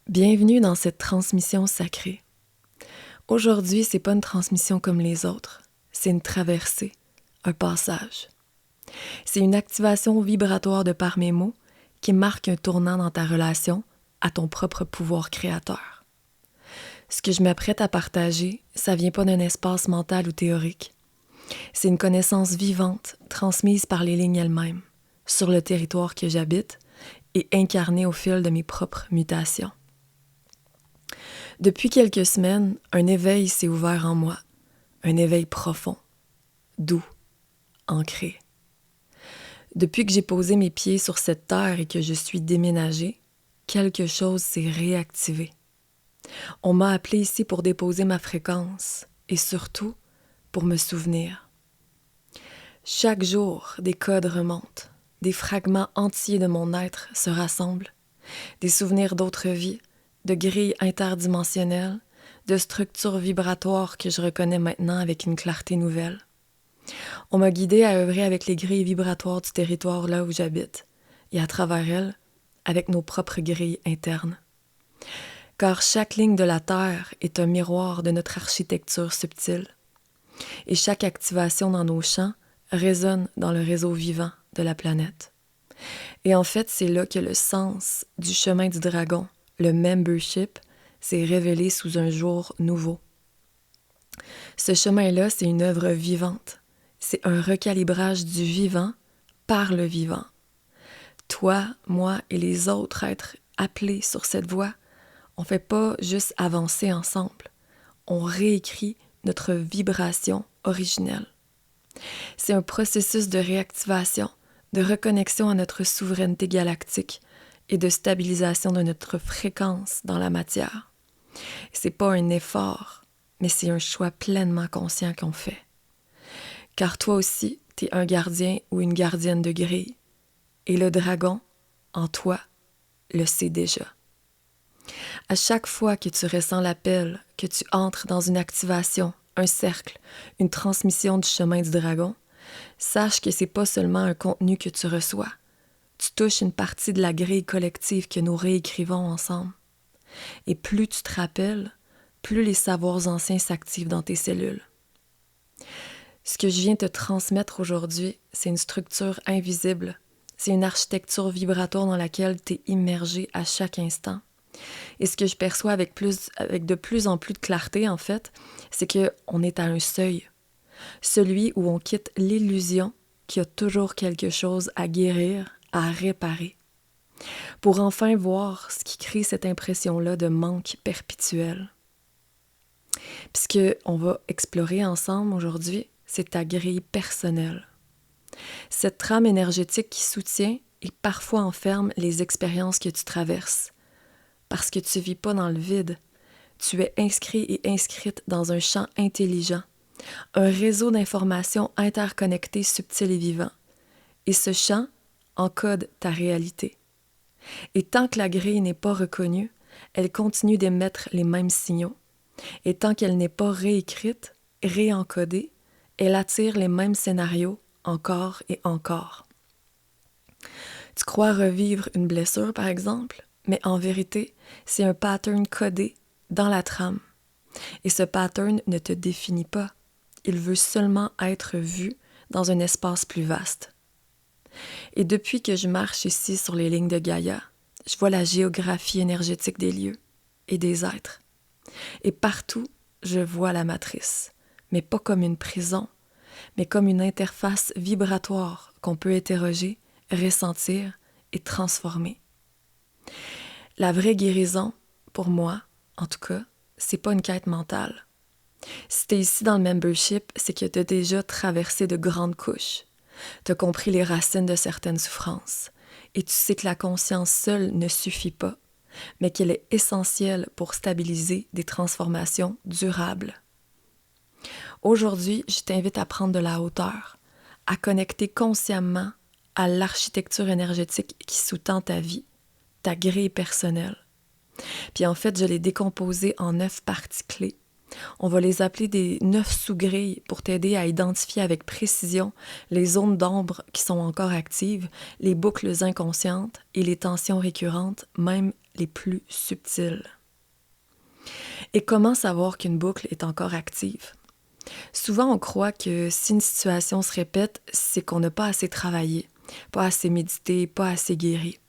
Bienvenue dans cette transmission sacrée. Aujourd'hui, c'est pas une transmission comme les autres, c'est une traversée, un passage. C'est une activation vibratoire de par mes mots qui marque un tournant dans ta relation à ton propre pouvoir créateur. Ce que je m'apprête à partager, ça vient pas d'un espace mental ou théorique. C'est une connaissance vivante, transmise par les lignes elles-mêmes, sur le territoire que j'habite et incarnée au fil de mes propres mutations. Depuis quelques semaines, un éveil s'est ouvert en moi, un éveil profond, doux, ancré. Depuis que j'ai posé mes pieds sur cette terre et que je suis déménagée, quelque chose s'est réactivé. On m'a appelé ici pour déposer ma fréquence et surtout pour me souvenir. Chaque jour, des codes remontent, des fragments entiers de mon être se rassemblent, des souvenirs d'autres vies, de grilles interdimensionnelles, de structures vibratoires que je reconnais maintenant avec une clarté nouvelle. On m'a guidée à œuvrer avec les grilles vibratoires du territoire là où j'habite, et à travers elles, avec nos propres grilles internes. Car chaque ligne de la Terre est un miroir de notre architecture subtile, et chaque activation dans nos champs résonne dans le réseau vivant de la planète. Et en fait, c'est là que le sens du chemin du dragon, le membership, s'est révélé sous un jour nouveau. Ce chemin-là, c'est une œuvre vivante. C'est un recalibrage du vivant par le vivant. Toi, moi et les autres êtres appelés sur cette voie, on ne fait pas juste avancer ensemble. On réécrit notre vibration originelle. C'est un processus de réactivation, de reconnexion à notre souveraineté galactique et de stabilisation de notre fréquence dans la matière. C'est pas un effort, mais c'est un choix pleinement conscient qu'on fait. Car toi aussi, t'es un gardien ou une gardienne de grille, et le dragon, en toi, le sait déjà. À chaque fois que tu ressens l'appel, que tu entres dans une activation, un cercle, une transmission du chemin du dragon, sache que c'est pas seulement un contenu que tu reçois. Tu touches une partie de la grille collective que nous réécrivons ensemble. Et plus tu te rappelles, plus les savoirs anciens s'activent dans tes cellules. Ce que je viens te transmettre aujourd'hui, c'est une structure invisible. C'est une architecture vibratoire dans laquelle tu es immergé à chaque instant. Et ce que je perçois avec de plus en plus de clarté, en fait, c'est qu'on est à un seuil. Celui où on quitte l'illusion qu'il y a toujours quelque chose à guérir, à réparer, pour enfin voir ce qui crée cette impression-là de manque perpétuel. Puis ce qu'on va explorer ensemble aujourd'hui, c'est ta grille personnelle. Cette trame énergétique qui soutient et parfois enferme les expériences que tu traverses. Parce que tu ne vis pas dans le vide, tu es inscrit et inscrite dans un champ intelligent, un réseau d'informations interconnectées, subtiles et vivants. Et ce champ encode ta réalité. Et tant que la grille n'est pas reconnue, elle continue d'émettre les mêmes signaux. Et tant qu'elle n'est pas réécrite, réencodée, elle attire les mêmes scénarios encore et encore. Tu crois revivre une blessure, par exemple, mais en vérité, c'est un pattern codé dans la trame. Et ce pattern ne te définit pas. Il veut seulement être vu dans un espace plus vaste. Et depuis que je marche ici sur les lignes de Gaïa, je vois la géographie énergétique des lieux et des êtres. Et partout, je vois la matrice, mais pas comme une prison, mais comme une interface vibratoire qu'on peut interroger, ressentir et transformer. La vraie guérison, pour moi, en tout cas, c'est pas une quête mentale. Si t'es ici dans le membership, c'est que t'as déjà traversé de grandes couches. T'as compris les racines de certaines souffrances. Et tu sais que la conscience seule ne suffit pas, mais qu'elle est essentielle pour stabiliser des transformations durables. Aujourd'hui, je t'invite à prendre de la hauteur, à connecter consciemment à l'architecture énergétique qui sous-tend ta vie, ta grille personnelle. Puis en fait, je l'ai décomposée en 9 parties clés. On va les appeler des 9 sous-grilles pour t'aider à identifier avec précision les zones d'ombre qui sont encore actives, les boucles inconscientes et les tensions récurrentes, même les plus subtils. Et comment savoir qu'une boucle est encore active? Souvent, on croit que si une situation se répète, c'est qu'on n'a pas assez travaillé, pas assez médité, pas assez guéri.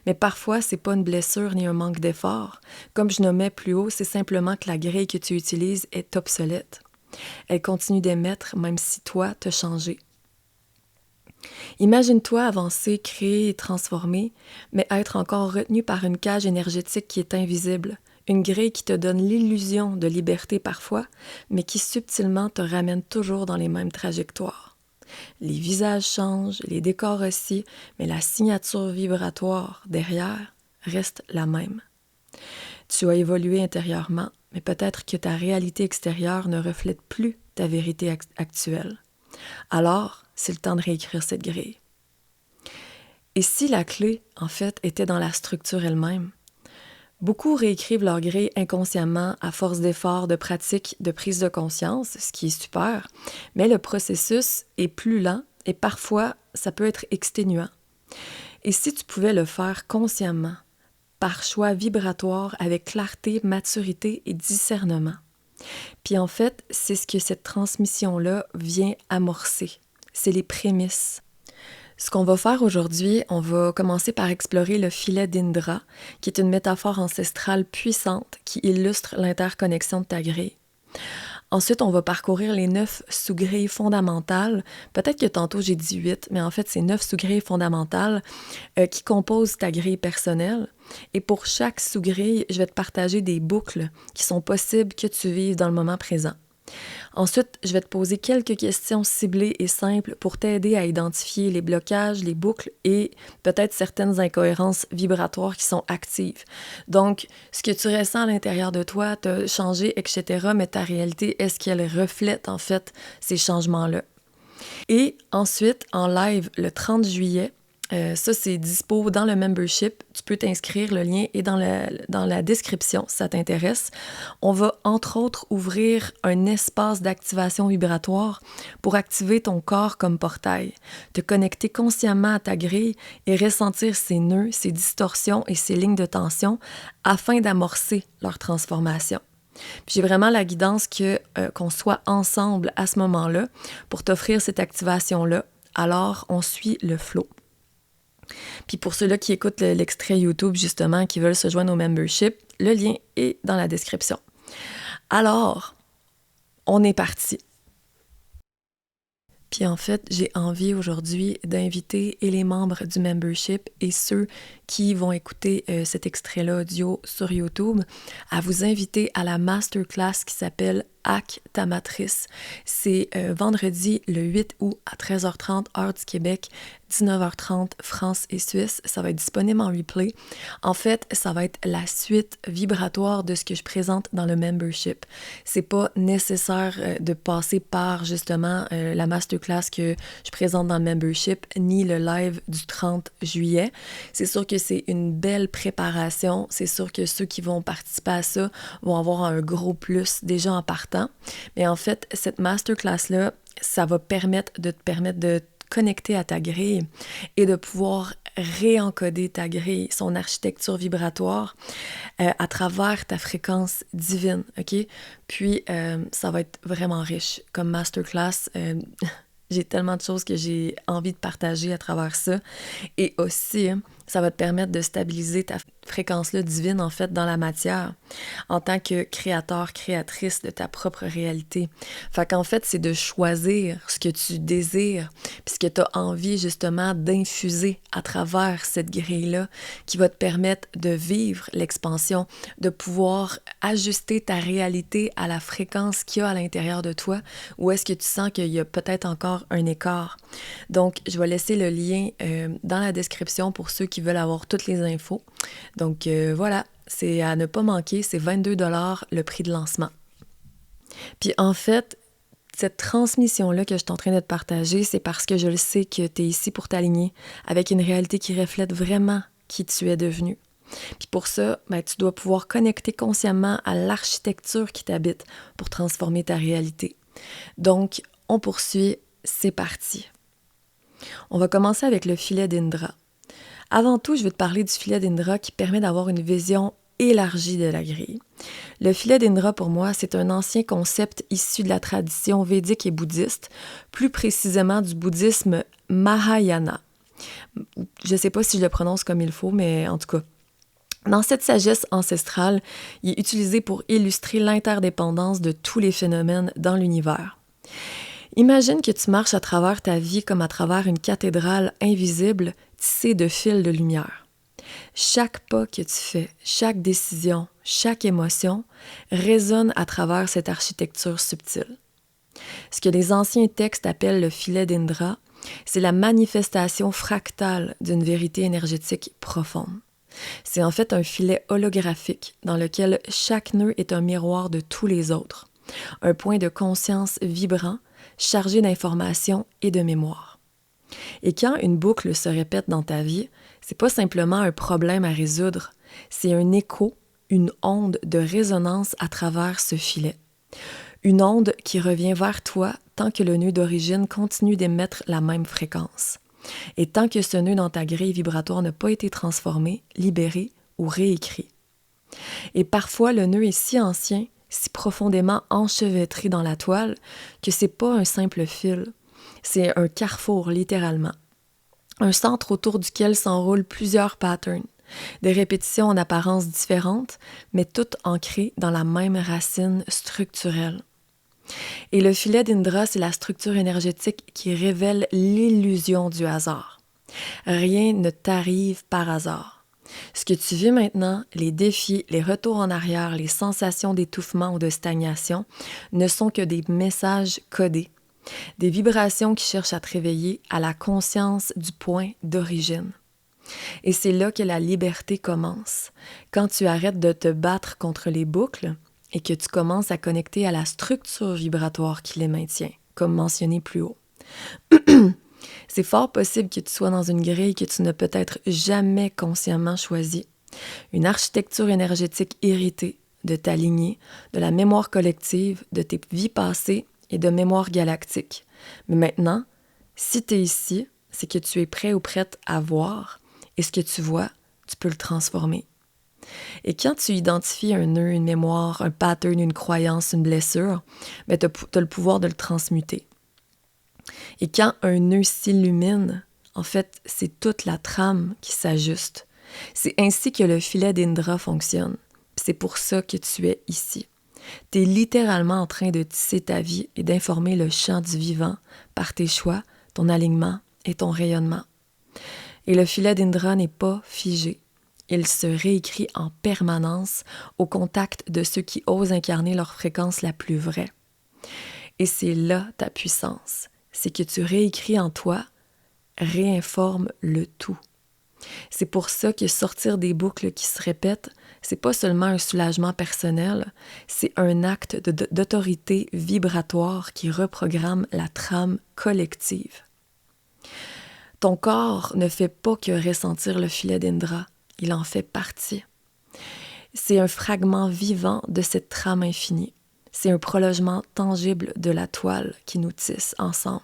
Mais parfois, c'est pas une blessure ni un manque d'effort. Comme je nommais plus haut, c'est simplement que la grille que tu utilises est obsolète. Elle continue d'émettre même si toi, t'as changé. Imagine-toi avancer, créer et transformer, mais être encore retenu par une cage énergétique qui est invisible, une grille qui te donne l'illusion de liberté parfois, mais qui subtilement te ramène toujours dans les mêmes trajectoires. Les visages changent, les décors aussi, mais la signature vibratoire derrière reste la même. Tu as évolué intérieurement, mais peut-être que ta réalité extérieure ne reflète plus ta vérité actuelle. Alors, c'est le temps de réécrire cette grille. Et si la clé, en fait, était dans la structure elle-même? Beaucoup réécrivent leur grille inconsciemment à force d'efforts, de pratiques, de prise de conscience, ce qui est super, mais le processus est plus lent et parfois, ça peut être exténuant. Et si tu pouvais le faire consciemment, par choix vibratoire, avec clarté, maturité et discernement? Puis en fait, c'est ce que cette transmission-là vient amorcer. C'est les prémices. Ce qu'on va faire aujourd'hui, on va commencer par explorer le filet d'Indra, qui est une métaphore ancestrale puissante qui illustre l'interconnexion de ta grille. Ensuite, on va parcourir les 9 sous-grilles fondamentales. Peut-être que tantôt j'ai dit 8, mais en fait, c'est 9 sous-grilles fondamentales qui composent ta grille personnelle. Et pour chaque sous-grille, je vais te partager des boucles qui sont possibles que tu vives dans le moment présent. Ensuite, je vais te poser quelques questions ciblées et simples pour t'aider à identifier les blocages, les boucles et peut-être certaines incohérences vibratoires qui sont actives. Donc, ce que tu ressens à l'intérieur de toi t'a changé, etc., mais ta réalité, est-ce qu'elle reflète en fait ces changements-là? Et ensuite, en live, le 30 juillet, ça, c'est dispo dans le membership. Tu peux t'inscrire, le lien est dans la description si ça t'intéresse. On va, entre autres, ouvrir un espace d'activation vibratoire pour activer ton corps comme portail, te connecter consciemment à ta grille et ressentir ces nœuds, ces distorsions et ces lignes de tension afin d'amorcer leur transformation. Puis j'ai vraiment la guidance qu'on soit ensemble à ce moment-là pour t'offrir cette activation-là. Alors, on suit le flow. Puis pour ceux-là qui écoutent l'extrait YouTube, justement, qui veulent se joindre au membership, le lien est dans la description. Alors, on est parti. Puis en fait, j'ai envie aujourd'hui d'inviter et les membres du membership et ceux qui vont écouter cet extrait-là audio sur YouTube à vous inviter à la masterclass qui s'appelle Hack ta matrice. C'est vendredi le 8 août à 13h30 heure du Québec, 19h30 France et Suisse. Ça va être disponible en replay. En fait, ça va être la suite vibratoire de ce que je présente dans le membership. C'est pas nécessaire de passer par justement la masterclass que je présente dans le membership ni le live du 30 juillet. C'est sûr que c'est une belle préparation. C'est sûr que ceux qui vont participer à ça vont avoir un gros plus déjà en partant. Mais en fait, cette masterclass-là, ça va te permettre de te connecter à ta grille et de pouvoir réencoder ta grille, son architecture vibratoire à travers ta fréquence divine, OK? Puis, ça va être vraiment riche comme masterclass. J'ai tellement de choses que j'ai envie de partager à travers ça. Et aussi, ça va te permettre de stabiliser ta fréquence-là divine, en fait, dans la matière, en tant que créateur, créatrice de ta propre réalité. Fait qu'en fait, c'est de choisir ce que tu désires, puis ce que tu as envie, justement, d'infuser à travers cette grille-là, qui va te permettre de vivre l'expansion, de pouvoir ajuster ta réalité à la fréquence qu'il y a à l'intérieur de toi, ou est-ce que tu sens qu'il y a peut-être encore un écart. Donc, je vais laisser le lien dans la description pour ceux qui veulent avoir toutes les infos. Donc voilà, c'est à ne pas manquer, c'est 22 $ le prix de lancement. Puis en fait, cette transmission-là que je suis en train de te partager, c'est parce que je le sais que tu es ici pour t'aligner avec une réalité qui reflète vraiment qui tu es devenu. Puis pour ça, tu dois pouvoir connecter consciemment à l'architecture qui t'habite pour transformer ta réalité. Donc, on poursuit, c'est parti. On va commencer avec le filet d'Indra. Avant tout, je veux te parler du filet d'Indra qui permet d'avoir une vision élargie de la grille. Le filet d'Indra, pour moi, c'est un ancien concept issu de la tradition védique et bouddhiste, plus précisément du bouddhisme Mahayana. Je ne sais pas si je le prononce comme il faut, mais en tout cas. Dans cette sagesse ancestrale, il est utilisé pour illustrer l'interdépendance de tous les phénomènes dans l'univers. Imagine que tu marches à travers ta vie comme à travers une cathédrale invisible tissée de fils de lumière. Chaque pas que tu fais, chaque décision, chaque émotion résonne à travers cette architecture subtile. Ce que les anciens textes appellent le filet d'Indra, c'est la manifestation fractale d'une vérité énergétique profonde. C'est en fait un filet holographique dans lequel chaque nœud est un miroir de tous les autres, un point de conscience vibrant, chargé d'informations et de mémoire. Et quand une boucle se répète dans ta vie, c'est pas simplement un problème à résoudre, c'est un écho, une onde de résonance à travers ce filet. Une onde qui revient vers toi tant que le nœud d'origine continue d'émettre la même fréquence. Et tant que ce nœud dans ta grille vibratoire n'a pas été transformé, libéré ou réécrit. Et parfois, le nœud est si ancien, si profondément enchevêtré dans la toile, que c'est pas un simple fil. C'est un carrefour, littéralement. Un centre autour duquel s'enroulent plusieurs patterns, des répétitions en apparence différentes, mais toutes ancrées dans la même racine structurelle. Et le filet d'Indra, c'est la structure énergétique qui révèle l'illusion du hasard. Rien ne t'arrive par hasard. Ce que tu vis maintenant, les défis, les retours en arrière, les sensations d'étouffement ou de stagnation, ne sont que des messages codés, des vibrations qui cherchent à te réveiller à la conscience du point d'origine. Et c'est là que la liberté commence, quand tu arrêtes de te battre contre les boucles et que tu commences à connecter à la structure vibratoire qui les maintient, comme mentionné plus haut. C'est fort possible que tu sois dans une grille que tu n'as peut-être jamais consciemment choisie. Une architecture énergétique héritée de ta lignée, de la mémoire collective, de tes vies passées et de mémoire galactique. Mais maintenant, si tu es ici, c'est que tu es prêt ou prête à voir, et ce que tu vois, tu peux le transformer. Et quand tu identifies un nœud, une mémoire, un pattern, une croyance, une blessure, tu as le pouvoir de le transmuter. Et quand un nœud s'illumine, en fait, c'est toute la trame qui s'ajuste. C'est ainsi que le filet d'Indra fonctionne. C'est pour ça que tu es ici. Tu es littéralement en train de tisser ta vie et d'informer le champ du vivant par tes choix, ton alignement et ton rayonnement. Et le filet d'Indra n'est pas figé. Il se réécrit en permanence au contact de ceux qui osent incarner leur fréquence la plus vraie. Et c'est là ta puissance. C'est que tu réécris en toi, réinforme le tout. C'est pour ça que sortir des boucles qui se répètent, c'est pas seulement un soulagement personnel, c'est un acte d'autorité vibratoire qui reprogramme la trame collective. Ton corps ne fait pas que ressentir le filet d'Indra, il en fait partie. C'est un fragment vivant de cette trame infinie. C'est un prolongement tangible de la toile qui nous tisse ensemble.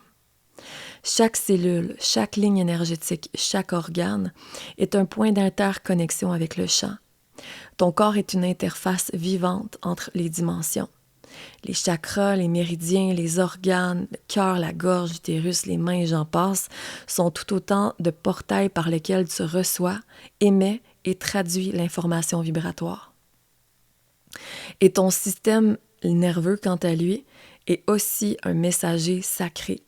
Chaque cellule, chaque ligne énergétique, chaque organe est un point d'interconnexion avec le champ. Ton corps est une interface vivante entre les dimensions. Les chakras, les méridiens, les organes, le cœur, la gorge, l'utérus, les mains et j'en passe, sont tout autant de portails par lesquels tu reçois, émets et traduis l'information vibratoire. Et ton système nerveux, quant à lui, est aussi un messager sacré.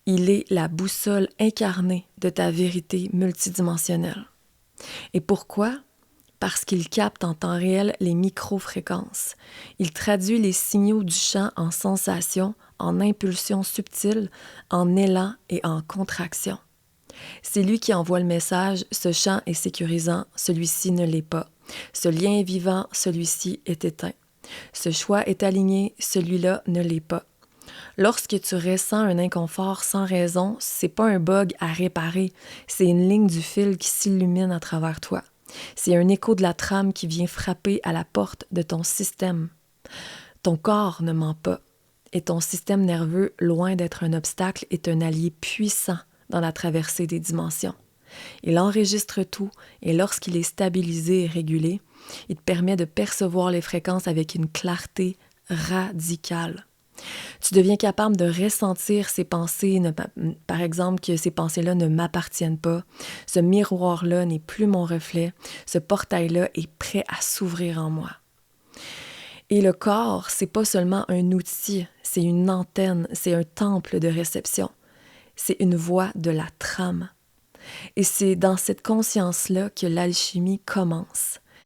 Il est la boussole incarnée de ta vérité multidimensionnelle. Et pourquoi? Parce qu'il capte en temps réel les micro-fréquences. Il traduit les signaux du champ en sensations, en impulsions subtiles, en élan et en contraction. C'est lui qui envoie le message, ce champ est sécurisant, celui-ci ne l'est pas. Ce lien est vivant, celui-ci est éteint. Ce choix est aligné, celui-là ne l'est pas. Lorsque tu ressens un inconfort sans raison, c'est pas un bug à réparer, c'est une ligne du fil qui s'illumine à travers toi. C'est un écho de la trame qui vient frapper à la porte de ton système. Ton corps ne ment pas, et ton système nerveux, loin d'être un obstacle, est un allié puissant dans la traversée des dimensions. Il enregistre tout et lorsqu'il est stabilisé et régulé, il te permet de percevoir les fréquences avec une clarté radicale. Tu deviens capable de ressentir ces pensées, par exemple que ces pensées-là ne m'appartiennent pas, ce miroir-là n'est plus mon reflet, ce portail-là est prêt à s'ouvrir en moi. Et le corps, c'est pas seulement un outil, c'est une antenne, c'est un temple de réception. C'est une voie de la trame. Et c'est dans cette conscience-là que l'alchimie commence.